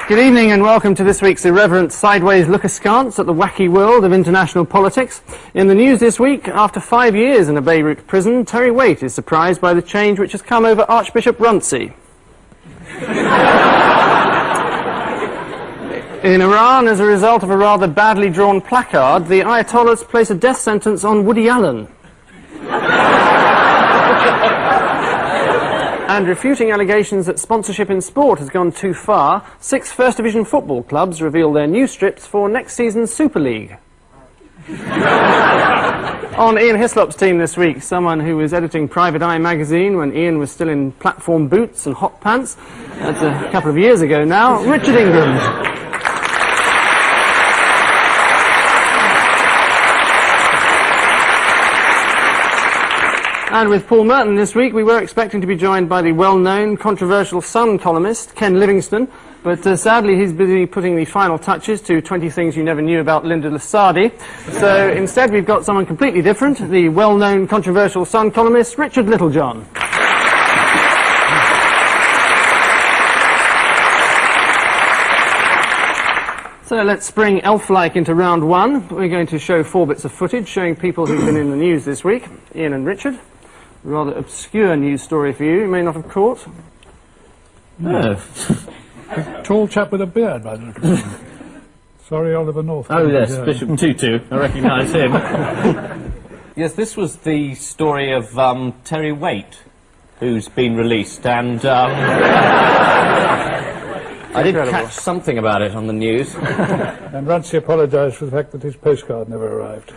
Good evening and welcome to this week's irreverent sideways look askance at the wacky world of international politics. In the news this week, after 5 years in a Beirut prison, Terry Waite is surprised by the change which has come over Archbishop Runcie. In Iran, as a result of a rather badly drawn placard, the Ayatollahs place a death sentence on Woody Allen. And refuting allegations that sponsorship in sport has gone too far, 6 First Division football clubs reveal their new strips for next season's Super League. On Ian Hislop's team this week, someone who was editing Private Eye magazine when Ian was still in platform boots and hot pants, that's a couple of years ago now, Richard Ingrams. And with Paul Merton this week, we were expecting to be joined by the well-known, controversial Sun columnist, Ken Livingstone, but sadly he's busy putting the final touches to 20 Things You Never Knew About Linda Lusardi. So instead we've got someone completely different, the well-known, controversial Sun columnist, Richard Littlejohn. So let's spring elf-like into round one. We're going to show 4 bits of footage showing people who've been in the news this week. Ian and Richard. Rather obscure news story for you may not have caught. No. Tall chap with a beard, by the look of it. Sorry, Oliver North. Oh, yes, Bishop Tutu. I recognise him. Yes, this was the story of Terry Waite, who's been released, and I did catch something about it on the news. And Runcie apologised for the fact that his postcard never arrived.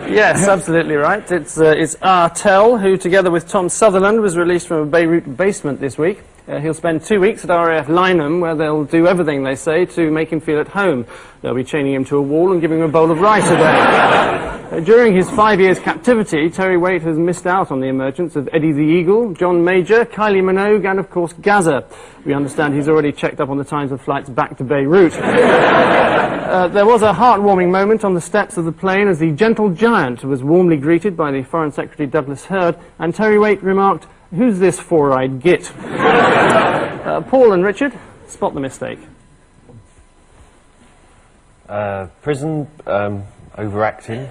Yes, absolutely right. It's R. Tell, who, together with Tom Sutherland, was released from a Beirut basement this week. He'll spend 2 weeks at RAF Lynham, where they'll do everything, they say, to make him feel at home. They'll be chaining him to a wall and giving him a bowl of rice a day. During his 5 years' captivity, Terry Waite has missed out on the emergence of Eddie the Eagle, John Major, Kylie Minogue, and, of course, Gaza. We understand he's already checked up on the times of flights back to Beirut. There was a heartwarming moment on the steps of the plane as the gentle giant was warmly greeted by the Foreign Secretary Douglas Hurd, and Terry Waite remarked, "Who's this four-eyed git?" Paul and Richard, spot the mistake. Prison, overacting.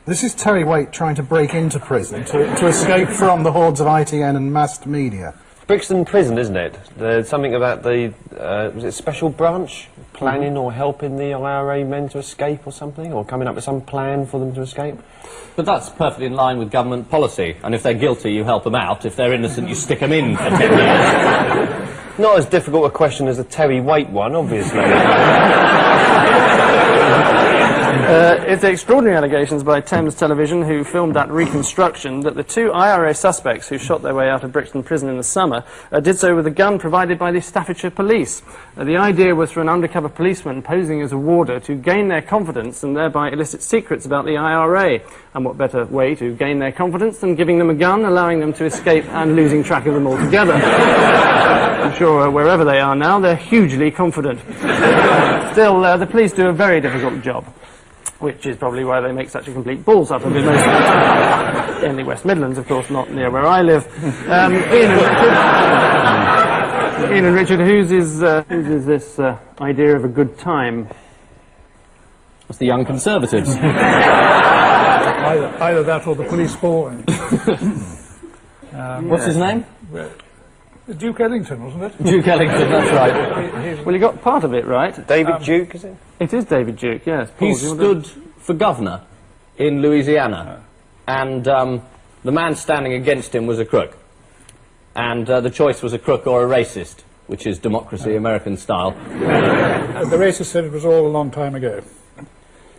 This is Terry Waite trying to break into prison to escape from the hordes of ITN and massed media. Brixton Prison, isn't it? There's something about the, was it special branch planning or helping the IRA men to escape or something? Or coming up with some plan for them to escape? But that's perfectly in line with government policy, and if they're guilty, you help them out. If they're innocent, you stick them in for 10 years. Not as difficult a question as the Terry Waite one, obviously. It's extraordinary allegations by Thames Television, who filmed that reconstruction, that the 2 IRA suspects who shot their way out of Brixton Prison in the summer did so with a gun provided by the Staffordshire Police. The idea was for an undercover policeman posing as a warder to gain their confidence and thereby elicit secrets about the IRA. And what better way to gain their confidence than giving them a gun, allowing them to escape and losing track of them altogether. I'm sure wherever they are now, they're hugely confident. Still, the police do a very difficult job, which is probably why they make such a complete balls up of it most of the time. In the West Midlands, of course, not near where I live. Ian and Richard, whose is this idea of a good time? It's the Young Conservatives. Either that or the police boring. What's his name? Duke Ellington, wasn't it? Duke Ellington, that's right. Well, you got part of it right. David Duke, is it? It is David Duke, yes. Paul, He stood for governor in Louisiana, and the man standing against him was a crook. And the choice was a crook or a racist, which is democracy, American style. The racist said it was all a long time ago.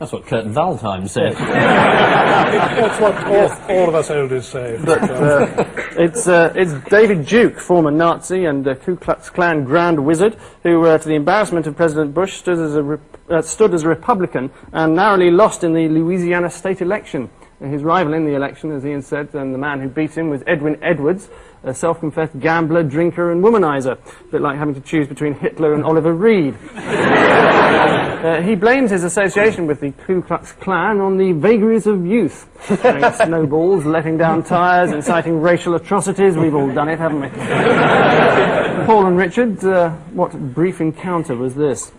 That's what Kurt Waldheim said. That's what all of us elders say. But it's David Duke, former Nazi and Ku Klux Klan Grand Wizard, who, to the embarrassment of President Bush, stood as a Republican and narrowly lost in the Louisiana state election. His rival in the election, as Ian said, and the man who beat him was Edwin Edwards, a self-confessed gambler, drinker and womanizer, a bit like having to choose between Hitler and Oliver Reed. He blames his association with the Ku Klux Klan on the vagaries of youth. Throwing snowballs, letting down tyres, inciting racial atrocities. We've all done it, haven't we? Paul and Richard, what brief encounter was this?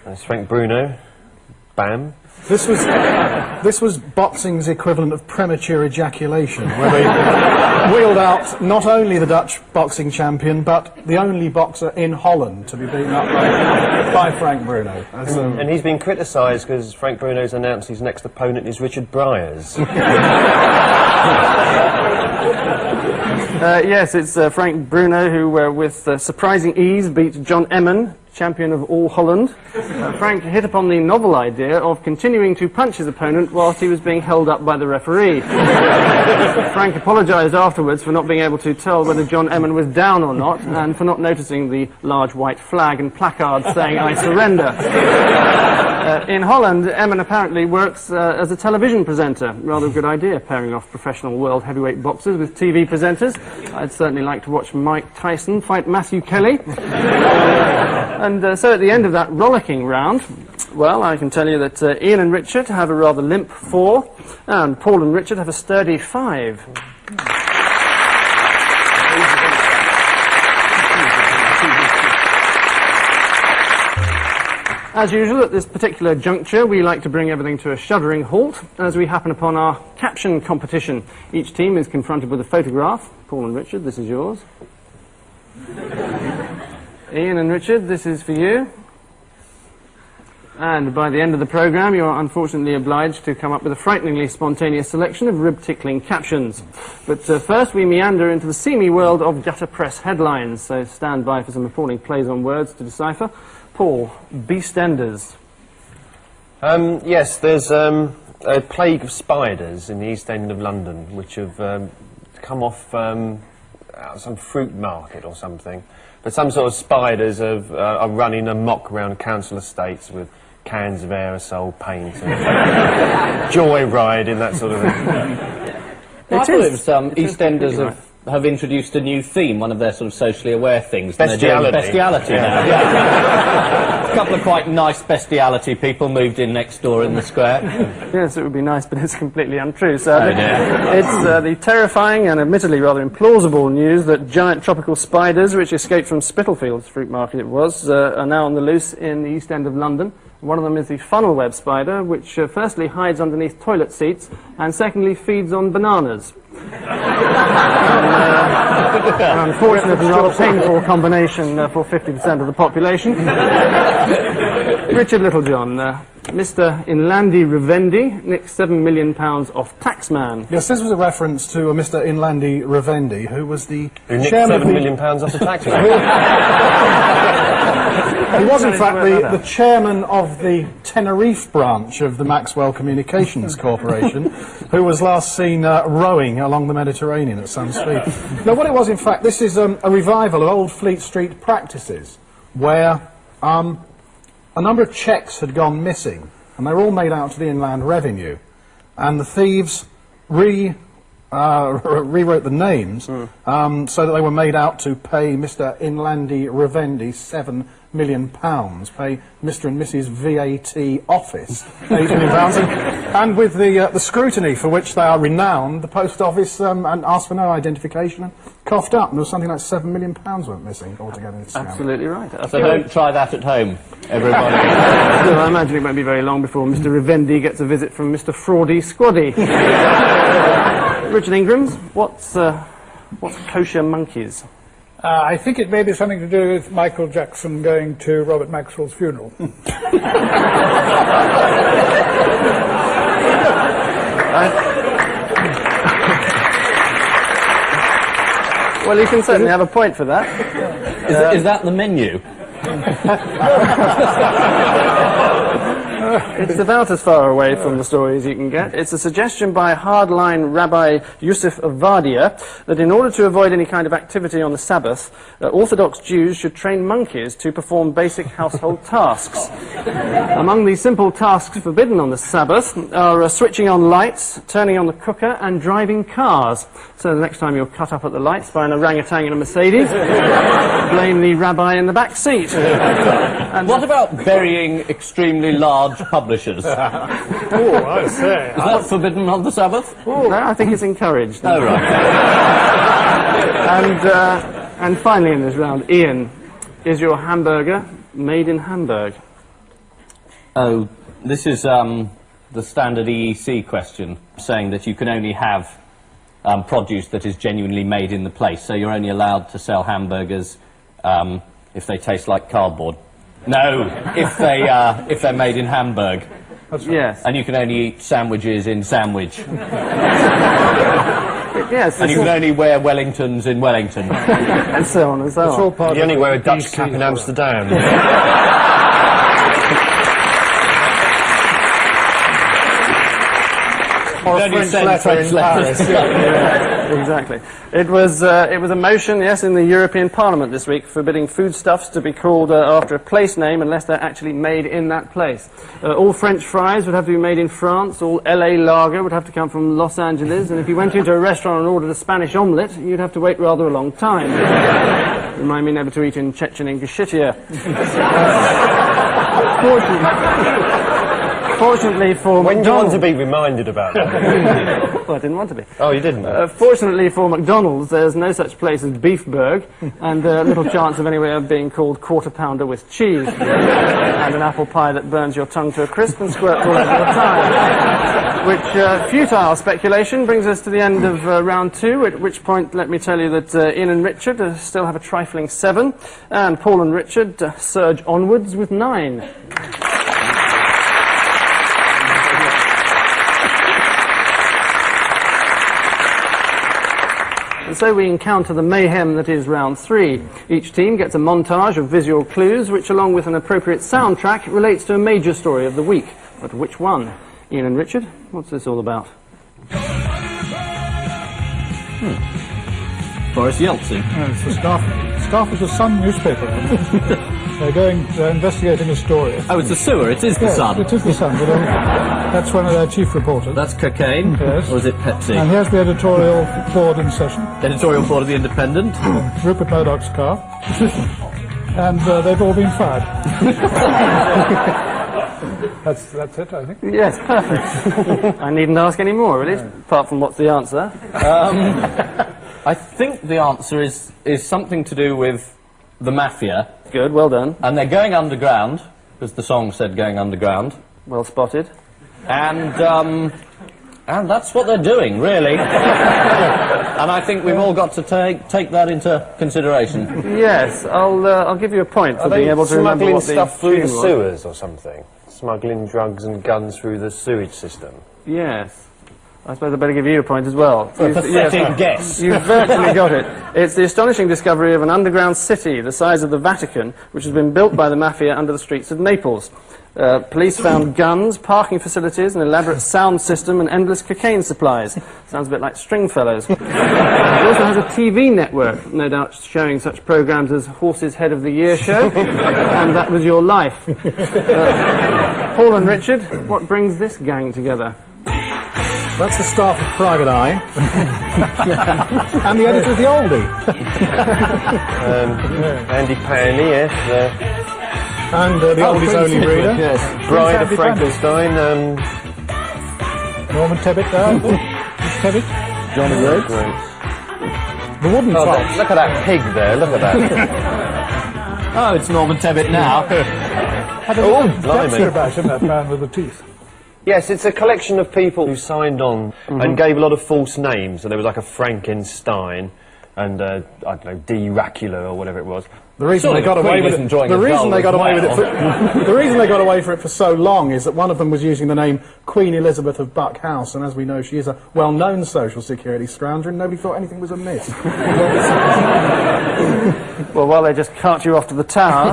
That's Frank Bruno. Bam. This was boxing's equivalent of premature ejaculation, where they wheeled out not only the Dutch boxing champion, but the only boxer in Holland to be beaten up by Frank Bruno. And he's been criticised because Frank Bruno's announced his next opponent is Richard Bryars. Yes, it's Frank Bruno who, with surprising ease, beat John Emmen, champion of all Holland. Frank hit upon the novel idea of continuing to punch his opponent whilst he was being held up by the referee. Frank apologised afterwards for not being able to tell whether John Emmen was down or not, and for not noticing the large white flag and placard saying, "I surrender." In Holland, Emmen apparently works as a television presenter. Rather a good idea, pairing off professional world heavyweight boxers with TV presenters. I'd certainly like to watch Mike Tyson fight Matthew Kelly. And so at the end of that rollicking round, well, I can tell you that Ian and Richard have a rather limp 4, and Paul and Richard have a sturdy 5. As usual, at this particular juncture, we like to bring everything to a shuddering halt as we happen upon our caption competition. Each team is confronted with a photograph. Paul and Richard, this is yours. Ian and Richard, this is for you. And by the end of the programme, you are unfortunately obliged to come up with a frighteningly spontaneous selection of rib-tickling captions. But first, we meander into the seamy world of gutter press headlines, so stand by for some appalling plays on words to decipher. Paul, BeastEnders. Yes, there's a plague of spiders in the East End of London, which have come off some fruit market or something. But some sort of spiders are running amok around council estates with cans of aerosol paint and joyride in that sort of thing. I thought it was EastEnders have introduced a new theme, one of their sort of socially aware things. Bestiality. Bestiality now, yeah. A couple of quite nice bestiality people moved in next door in the square. Yes, it would be nice, but it's completely untrue, sadly. It's the terrifying and admittedly rather implausible news that giant tropical spiders, which escaped from Spitalfields fruit market it was, are now on the loose in the East End of London. One of them is the funnel web spider, which firstly hides underneath toilet seats, and secondly feeds on bananas. An unfortunate and rather painful combination for 50% of the population. Richard Littlejohn, Mr. Inlandi Ravendi nicked £7 million off Taxman. Yes, this was a reference to Mr. Inlandi Ravendi, who was the Who nicked chairman £7 million off the tax man. He was, in fact, the chairman of the Tenerife branch of the Maxwell Communications Corporation, who was last seen rowing along the Mediterranean at some speed. Now, what it was, in fact, this is a revival of old Fleet Street practices, where a number of cheques had gone missing, and they were all made out to the Inland Revenue, and the thieves rewrote the names so that they were made out to pay Mr. Inlandi Ravendi £7 million, pay Mr. and Mrs. VAT Office £8 million, and with the scrutiny for which they are renowned, the Post Office and asked for no identification and coughed up, and there was something like £7 million went missing altogether in this scam. Absolutely right. So don't try that at home, everybody. Well, I imagine it won't be very long before Mr. Ravendi gets a visit from Mr. Fraudy Squaddy. Richard Ingrams, what's kosher monkeys? I think it may be something to do with Michael Jackson going to Robert Maxwell's funeral. Well, you can certainly have a point for that. Is that the menu? It's about as far away from the story as you can get. It's a suggestion by hardline Rabbi Yusuf of Vardia that in order to avoid any kind of activity on the Sabbath, Orthodox Jews should train monkeys to perform basic household tasks. Among the simple tasks forbidden on the Sabbath are switching on lights, turning on the cooker, and driving cars. So the next time you're cut up at the lights by an orangutan in a Mercedes, blame the rabbi in the back seat. What about burying extremely large publishers? Is Oh, I say. that forbidden on the Sabbath? No, I think it's encouraged. Oh, right. And finally in this round, Ian, is your hamburger made in Hamburg? Oh, this is the standard EEC question, saying that you can only have produce that is genuinely made in the place, so you're only allowed to sell hamburgers if they taste like cardboard. No, if they're made in Hamburg. Yes. And you can only eat sandwiches in Sandwich. Yes. And you can only wear Wellingtons in Wellington. And so on and so It's all on. part You of only the wear a Dutch DC cap in as well. Amsterdam. Or a Only French send letter French in letters. Paris. Yeah, exactly. It was a motion, yes, in the European Parliament this week forbidding foodstuffs to be called after a place name unless they're actually made in that place. All French fries would have to be made in France, all LA lager would have to come from Los Angeles, and if you went into a restaurant and ordered a Spanish omelette, you'd have to wait rather a long time. Remind me never to eat in Chechen Ingushetia. Fortunately for When do you want McDonald's... to be reminded about that? Well, I didn't want to be. Oh, you didn't? Fortunately for McDonald's, there's no such place as Beefburg, and little chance of anywhere being called Quarter Pounder with cheese, and an apple pie that burns your tongue to a crisp and squirts all over your time. Which futile speculation brings us to the end of round 2, at which point let me tell you that Ian and Richard still have a trifling 7, and Paul and Richard surge onwards with 9. And so we encounter the mayhem that is round 3. Each team gets a montage of visual clues, which along with an appropriate soundtrack relates to a major story of the week. But which one? Ian and Richard, what's this all about? Boris Yeltsin. It's the staff of the Sun newspaper. They're investigating a story. Oh, it's the sewer. It is the Yes, Sun. it is the Sun. But, that's one of their chief reporters. That's cocaine. Yes. Or is it Pepsi? And here's the editorial board in session. Editorial board of the Independent. Rupert Murdoch's car. And they've all been fired. That's it, I think. Yes, perfect. I needn't ask any more, really, apart from what's the answer. I think the answer is something to do with the mafia, Good, well done. and they're going underground, because the song said going underground, Well spotted. and that's what they're doing, really. And I think we've all got to take that into consideration. Yes, I'll give you a point for Are being they able to remember smuggling what the stuff through the tune was. sewers or something? Smuggling drugs and guns through the sewage system? Yes. I suppose I better give you a point as well. Pathetic guess. You've virtually got it. It's the astonishing discovery of an underground city the size of the Vatican, which has been built by the mafia under the streets of Naples. Police found guns, parking facilities, an elaborate sound system, and endless cocaine supplies. Sounds a bit like Stringfellows. It also has a TV network, no doubt showing such programs as Horse's Head of the Year show, and That Was Your Life. Paul and Richard, what brings this gang together? That's the staff of Private Eye. And the editor of The Oldie. Andy Pandy, yes. And The Oldie's Only Reader. Yes. Bride of Andy Pandy. Frankenstein. Norman Tebbit there. Is Tebbit? Johnny Rhodes. The Wooden Oh, Fox. look at that pig there, look at that. Oh, it's Norman Tebbit now. Oh, That's blimey. about him, that man with the teeth. Yes, it's a collection of people who signed on and gave a lot of false names. So there was like a Frankenstein and, I don't know, Dracula or whatever it was. The reason Surely they got the away Queen with isn't it. enjoying The his reason role they got as away with it. well. The reason they got away for it for so long is that one of them was using the name Queen Elizabeth of Buck House, and as we know, she is a well-known social security scrounger, and nobody thought anything was amiss. Well, while they just cart you off to the tower,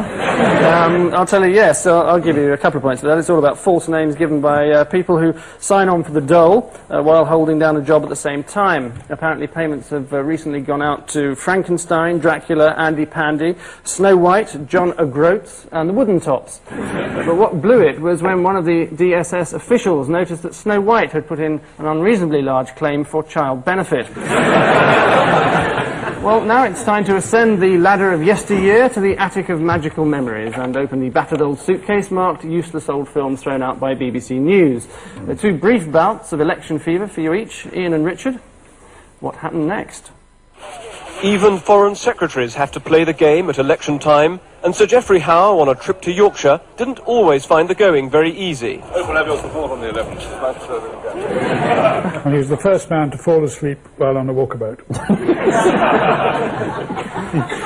I'll tell you, yes, I'll give you a couple of points for that. It's all about false names given by people who sign on for the dole while holding down a job at the same time. Apparently payments have recently gone out to Frankenstein, Dracula, Andy Pandy, Snow White, John O'Groats, and the Wooden Tops. But what blew it was when one of the DSS officials noticed that Snow White had put in an unreasonably large claim for child benefit. Well, now it's time to ascend the ladder of yesteryear to the attic of magical memories and open the battered old suitcase marked useless old films thrown out by BBC News. The 2 brief bouts of election fever for you each, Ian and Richard. What happened next? Even foreign secretaries have to play the game at election time, and Sir Geoffrey Howe, on a trip to Yorkshire, didn't always find the going very easy. Hope we'll have your support on the 11th. And he was the first man to fall asleep while on a walkabout.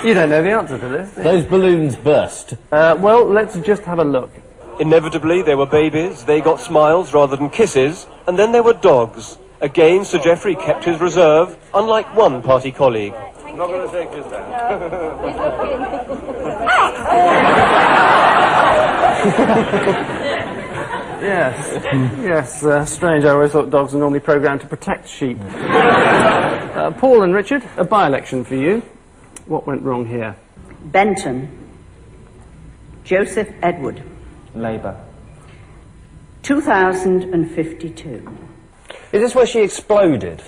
You don't know the answer to this. Those balloons burst. Well, let's just have a look. Inevitably, there were babies, they got smiles rather than kisses, and then there were dogs. Again, Sir Geoffrey kept his reserve, unlike one party colleague. I'm not going to take this down. Yes, strange. I always thought dogs were normally programmed to protect sheep. Paul and Richard, a by-election for you. What went wrong here? Benton. Joseph Edward. Labour. 2052. Is this where she exploded?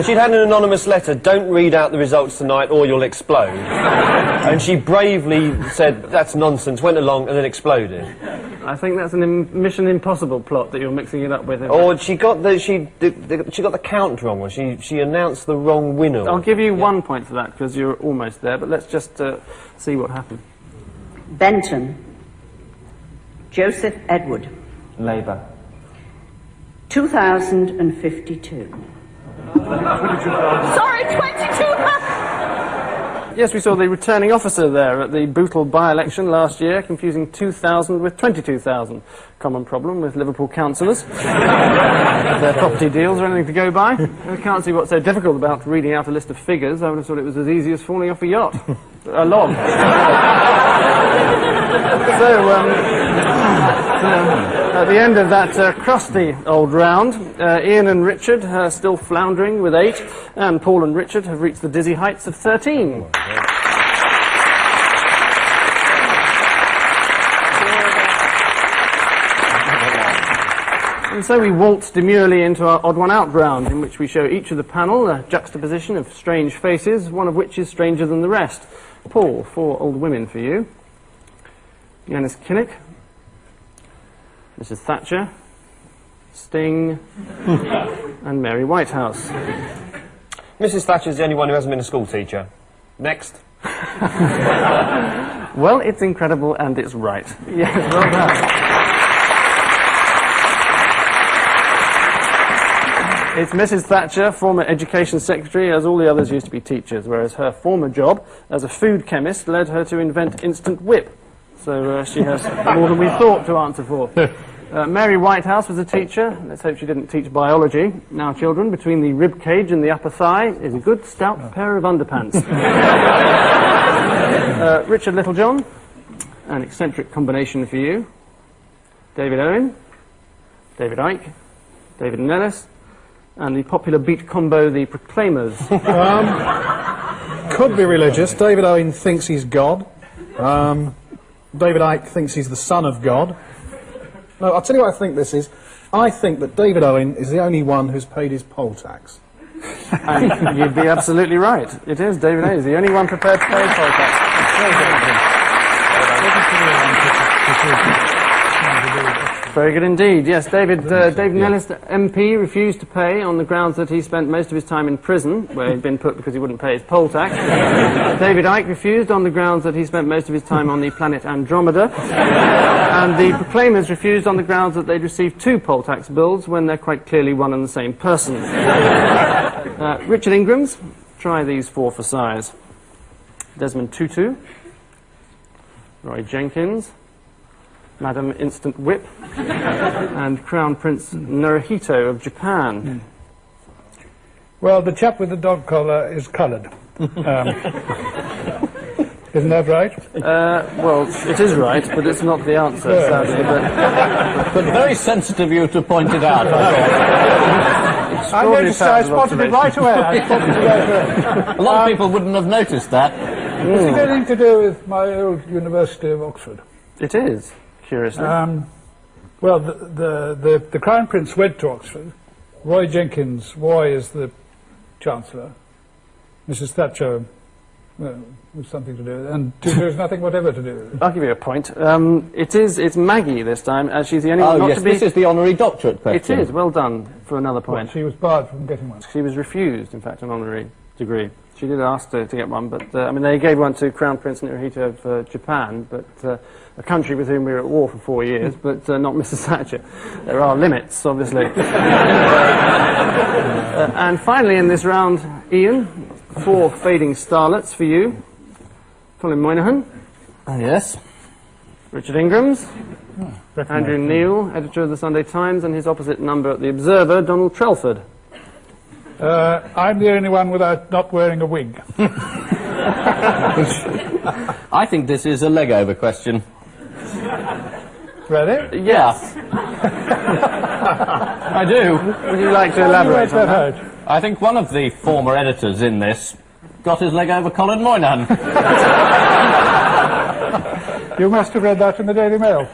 She'd had an anonymous letter, don't read out the results tonight or you'll explode. And she bravely said, that's nonsense, went along and then exploded. I think that's a Mission Impossible plot that you're mixing it up with. Or she got the count wrong, or she announced the wrong winner. I'll give you 1 point for that because you're almost there, but let's just see what happened. Benton. Joseph Edward. Labour. 2052. Sorry, 22! Yes, we saw the returning officer there at the brutal by-election last year, confusing 2,000 with 22,000. Common problem with Liverpool councillors. Their property deals or anything to go by. I can't see what's so difficult about reading out a list of figures. I would have thought it was as easy as falling off a yacht. A log. At the end of that crusty old round, Ian and Richard are still floundering with 8, and Paul and Richard have reached the dizzy heights of 13. And so we waltz demurely into our odd one out round, in which we show each of the panel a juxtaposition of strange faces, one of which is stranger than the rest. Paul, 4 old women for you. Yanis Kinnock, Mrs. Thatcher, Sting, and Mary Whitehouse. Mrs. Thatcher's the only one who hasn't been a school teacher. Next. Well, it's incredible and it's right. Yes, well done. It's Mrs. Thatcher, former Education Secretary, as all the others used to be teachers, whereas her former job as a food chemist led her to invent instant whip. So she has more than we thought to answer for. Mary Whitehouse was a teacher. Let's hope she didn't teach biology. Now, children, between the rib cage and the upper thigh is a good stout pair of underpants. Richard Littlejohn, an eccentric combination for you. David Owen, David Icke, David Nellis, and the popular beat combo, the Proclaimers. Could be religious. David Owen thinks he's God. David Icke thinks he's the son of God. No, I'll tell you what I think this is. I think that David Owen is the only one who's paid his poll tax. And you'd be absolutely right. It is. David Owen is the only one prepared to pay his poll tax. Very good indeed. Yes, David Nellis, MP, refused to pay on the grounds that he spent most of his time in prison, where he'd been put because he wouldn't pay his poll tax. David Icke refused on the grounds that he spent most of his time on the planet Andromeda. And the Proclaimers refused on the grounds that they'd received 2 poll tax bills when they're quite clearly one and the same person. Richard Ingrams, try these 4 for size. Desmond Tutu, Roy Jenkins, Madam Instant Whip, and Crown Prince Naruhito of Japan. Well, the chap with the dog collar is coloured. Isn't that right? Well, it is right, but it's not the answer, sadly. But very sensitive of you to point it out. I noticed I spotted it right away. A lot of people wouldn't have noticed that. Has it anything to do with my old University of Oxford? It is, curiously. Well, the Crown Prince went to Oxford. Roy Jenkins, Roy is the Chancellor. Mrs. Thatcher was something to do with it, and there's nothing whatever to do with it. I'll give you a point. It's Maggie this time, as she's the only one Oh, not yes, to be... this is the honorary doctorate question. It is, well done for another Well, point. she was barred from getting one. She was refused, in fact, an honorary degree. She did ask to get one, but, I mean, they gave one to Crown Prince Naruhito of Japan, but a country with whom we were at war for 4 years, but not Mrs. Thatcher. There are limits, obviously. And finally, in this round, Ian, 4 fading starlets for you. Colin Moynihan. Yes. Richard Ingrams. Andrew Neil, editor of the Sunday Times, and his opposite number at the Observer, Donald Trelford. I'm the only one without not wearing a wig. I think this is a leg over question. Ready? Yes. I do. Would you like to elaborate on that? I think one of the former editors in this got his leg over Colin Moynihan. You must have read that in the Daily Mail.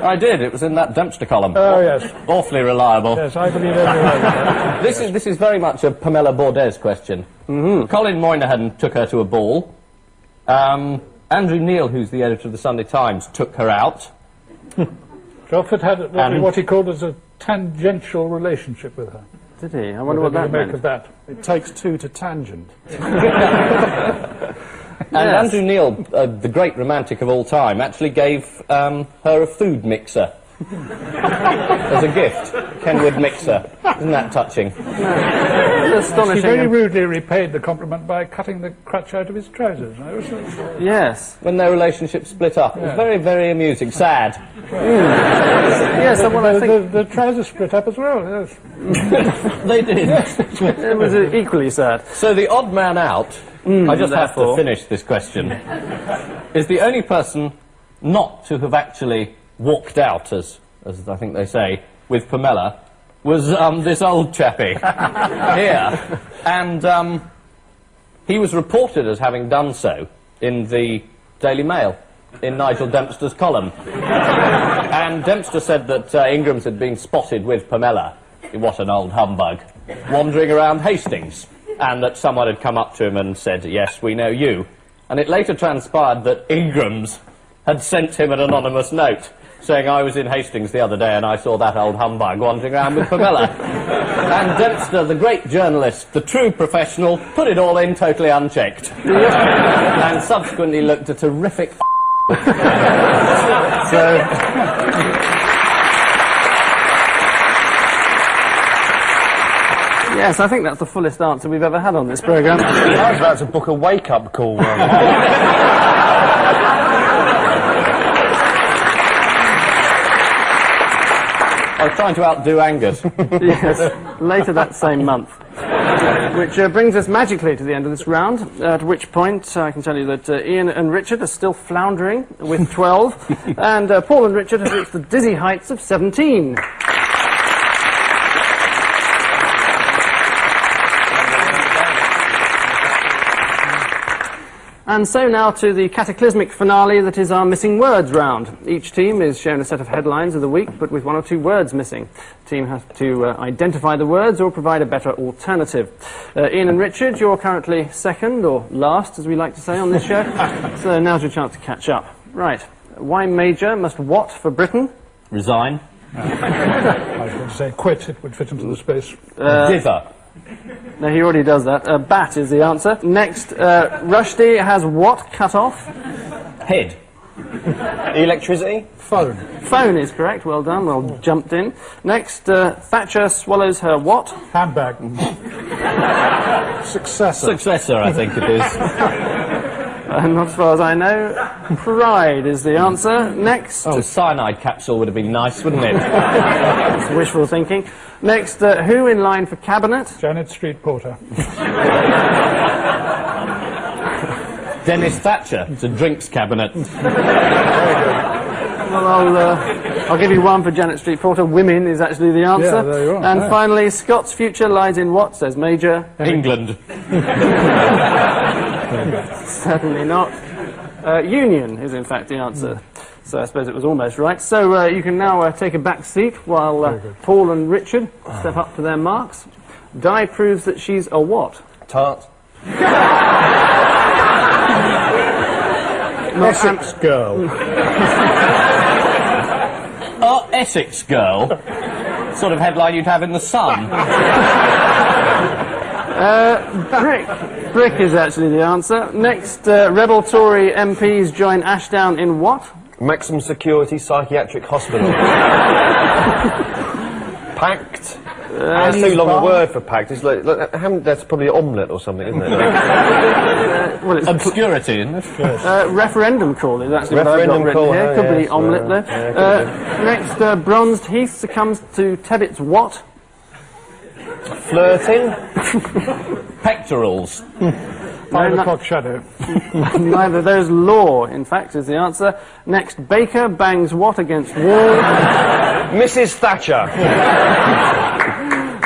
I did. It was in that Dempster column. Oh, yes. Awfully reliable. Yes, I believe everyone. This is very much a Pamela Baudet question. Colin Moynihan took her to a ball. Andrew Neil, who's the editor of the Sunday Times, took her out. Crawford had what he called as a tangential relationship with her. Did he? I wonder what that make meant. of that. It takes 2 to tangent. And Andrew Neil, the great romantic of all time, actually gave her a food mixer. As a gift. Kenwood mixer. Isn't that touching? He Astonishing. very rudely repaid the compliment by cutting the crutch out of his trousers. Yes. When their relationship split up. It was very, very amusing. Sad. Yes, well, I think The trousers split up as well, yes. They did. it was equally sad. So the odd man out, I just have to therefore. finish this question, is the only person not to have actually walked out, as I think they say, with Pamela, was this old chappie here. And he was reported as having done so in the Daily Mail, in Nigel Dempster's column. And Dempster said that Ingrams had been spotted with Pamela, what an old humbug, wandering around Hastings, and that someone had come up to him and said, yes, we know you. And it later transpired that Ingrams had sent him an anonymous note saying, I was in Hastings the other day and I saw that old humbug wandering around with Pamela. And Dempster, the great journalist, the true professional, put it all in totally unchecked. And subsequently looked a terrific Yes, I think that's the fullest answer we've ever had on this programme. I was about to book a wake-up call. I was trying to outdo Angus. Yes, later that same month. Which brings us magically to the end of this round, at which point I can tell you that Ian and Richard are still floundering with 12, and Paul and Richard have reached the dizzy heights of 17. And so now to the cataclysmic finale that is our missing words round. Each team is shown a set of headlines of the week, but with 1 or 2 words missing. The team has to identify the words or provide a better alternative. Ian and Richard, you're currently second, or last, as we like to say on this show. So now's your chance to catch up. Right. Why Major must what for Britain? Resign. I was going to say quit, it would fit into the space. Dither. No, he already does that. Bat is the answer. Next, Rushdie has what cut off? Head. Electricity? Phone. Phone is correct. Well done. Well jumped in. Next, Thatcher swallows her what? Handbag. Successor. Successor, I think it is. Not as far as I know. Pride is the answer. Next, A cyanide capsule would have been nice, wouldn't it? it's wishful thinking. Next, who in line for cabinet? Janet Street Porter. Dennis Thatcher. It's a drinks cabinet. Well, I'll give you 1 for Janet Street Porter. Women is actually the answer. Yeah, there you are. And Yeah. finally, Scott's future lies in what, says Major? England. Certainly not. Union is in fact the answer. So I suppose it was almost right. So you can now take a back seat while Paul and Richard step up to their marks. Di proves that she's a what? Tart. Essex girl. Oh, Essex girl. Sort of headline you'd have in the Sun. Brick is actually the answer. Next, rebel Tory MPs join Ashdown in what? Maximum security psychiatric hospital. Packed. That's too long a word for packed. It's like that's probably an omelette or something, isn't it? Well, it's Obscurity, isn't it? referendum call is actually Referendum what I've got call, written here. oh, Could be yes, omelette right. there. Yeah, Next, Bronzed Heath succumbs to Tebbett's what? Flirting. Pectorals. 5 o'clock shadow. Neither of those. Law, in fact, is the answer. Next, Baker bangs what against wall? Mrs. Thatcher.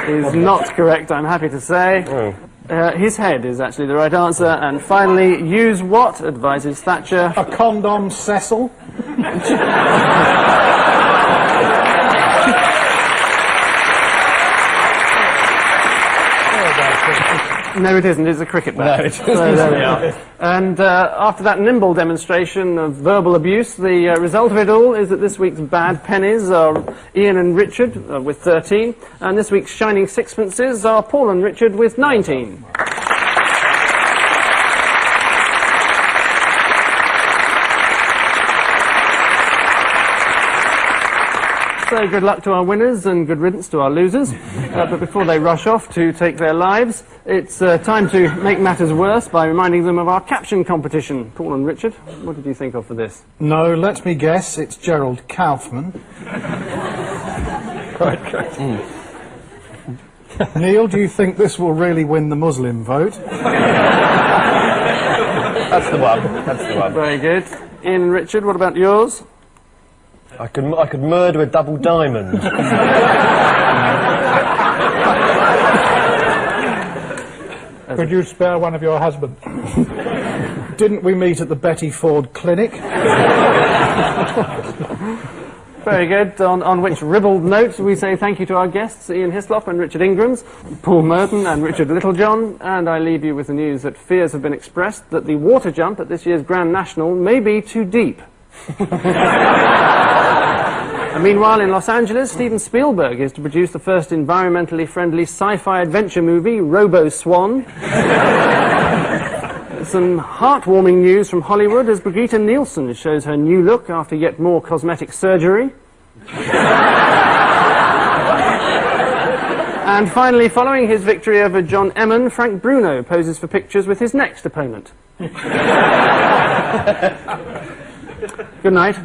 Is not correct, I'm happy to say. His head is actually the right answer. And finally, use what, advises Thatcher? A condom Cecil. No, it isn't. It's a cricket bat. No, it isn't. So there we are. And after that nimble demonstration of verbal abuse, the result of it all is that this week's bad pennies are Ian and Richard with 13, and this week's shining sixpences are Paul and Richard with 19. So good luck to our winners and good riddance to our losers. But before they rush off to take their lives, it's time to make matters worse by reminding them of our caption competition. Paul and Richard, what did you think of for this? No, let me guess, it's Gerald Kaufman. Neil, do you think this will really win the Muslim vote? That's the one. That's the one. Very good. Ian and Richard, what about yours? I could murder a double diamond. Could you spare one of your husbands? Didn't we meet at the Betty Ford Clinic? Very good. On which ribald note we say thank you to our guests, Ian Hislop and Richard Ingrams, Paul Merton and Richard Littlejohn, and I leave you with the news that fears have been expressed that the water jump at this year's Grand National may be too deep. And meanwhile, in Los Angeles, Steven Spielberg is to produce the first environmentally friendly sci-fi adventure movie, Robo Swan. Some heartwarming news from Hollywood as Brigitte Nielsen shows her new look after yet more cosmetic surgery. And finally, following his victory over John Emmon, Frank Bruno poses for pictures with his next opponent. Good night.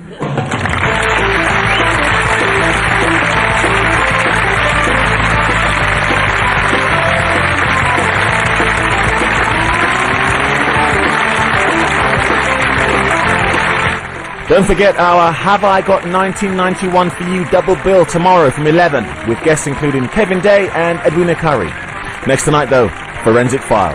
Don't forget our Have I Got 1991 For You double bill tomorrow from 11, with guests including Kevin Day and Edwina Curry. Next tonight though, Forensic File.